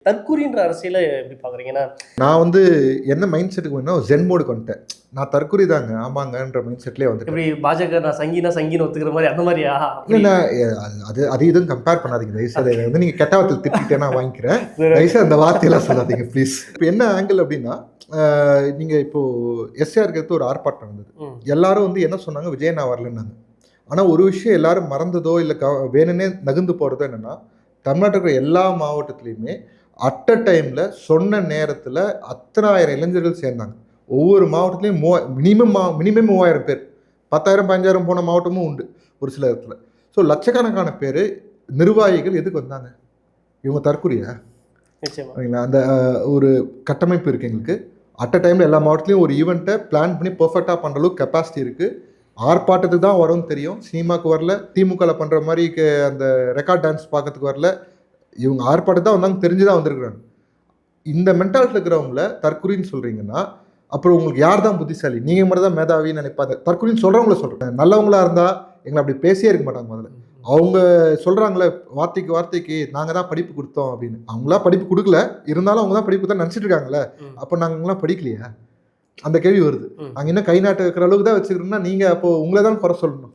தற்கூரின்ற அரசியல எப்படி பாக்குறீங்கன்னா? நான் வந்து என்ன மைண்ட் செட்டுக்கு வேணும்னா ஜென் மோடுக்கு வந்துட்டேன். நான் தற்குறி தாங்க, ஆமாங்கன்ற மைண்ட் செட்லயே வந்துட்டேன். எப்படி பாஜக நான் சங்கின்னு ஒத்துக்கிற மாரி அந்த மாரியா? இல்ல அது இதுவும் கம்பேர் பண்ணாதீங்க தயவுசெய்து. இதை வந்து நீங்க கெட்ட வார்த்தை திட்டிட்டே நான் வாங்கிக்கிறேன். தயவுசெய்து அந்த வார்த்தையெல்லாம் சொல்லாதீங்க ப்ளீஸ். இப்போ என்ன ஆங்கிள் அப்படின்னா, நீங்க இப்போ எஸ்ஆருக்கு எடுத்து ஒரு ஆர்ப்பாட்டம் இருந்தது. எல்லாரும் வந்து என்ன சொன்னாங்க, விஜய் நான் வரலன்னாங்க. ஆனா ஒரு விஷயம் எல்லாரும் மறந்ததோ இல்ல வேணும்னே நகர்ந்து போறதோ என்னன்னா, தமிழ்நாட்டில் இருக்கிற எல்லா மாவட்டத்திலையுமே அட் அ டைம்ல சொன்ன நேரத்துல அத்தனாயிரம் இளைஞர்கள் சேர்ந்தாங்க. ஒவ்வொரு மாவட்டத்திலையும் மினிமம் 3000 பேர். 10,000 15,000 போன மாவட்டமும் உண்டு ஒரு சில இடத்துல. ஸோ லட்சக்கணக்கான பேர் நிர்வாகிகள் எதுக்கு வந்தாங்க? இவங்க தற்குறியா? நிச்சயமா. அந்த ஒரு கட்டமைப்பு இருக்கு எங்களுக்கு. அட் அ டைம்ல எல்லா மாவட்டத்திலையும் ஒரு ஈவெண்ட்டை பிளான் பண்ணி பெர்ஃபெக்டா பண்ற அளவுக்கு கெப்பாசிட்டி இருக்கு. ஆர்ப்பாட்டத்துக்கு தான் வரும்னு தெரியும். சினிமாக்கு வரல. திமுகல பண்ற மாதிரி அந்த ரெக்கார்ட் டான்ஸ் பார்க்கறதுக்கு வரல. இவங்க ஆர்ப்பாட்டத்துக்கு தான் வந்தாங்க, தெரிஞ்சுதான் வந்திருக்கிறாங்க. இந்த மென்டாலிட்டியில் இருக்கிறவங்கள தற்குறின்னு சொல்றீங்கன்னா, அப்புறம் உங்களுக்கு யார் தான் புத்திசாலி? நீங்க மட்டும் தான் மேதாவின்னு நினைப்பாங்க. தற்குறின்னு சொல்றவங்கள சொல்றேன். நல்லவங்களா இருந்தா எங்களை அப்படி பேசியே இருக்க மாட்டாங்க முதல்ல. அவங்க சொல்றாங்களே வார்த்தைக்கு வார்த்தைக்கு நாங்க தான் படிப்பு கொடுத்தோம் அப்படின்னு. அவங்களா படிப்பு கொடுக்கல, இருந்தாலும் அவங்க தான் படிப்பு கொடுத்தா நினைச்சிட்டு இருக்காங்கல்ல. அப்ப நாங்களாம் படிக்கலையா? அந்த கேள்வி வருது. நாங்க இன்னும் கை நாட்டு வைக்கிற அளவுக்கு தான் வச்சுக்கிறோம்னா நீங்க அப்போ உங்களை தான் குறை சொல்லணும்.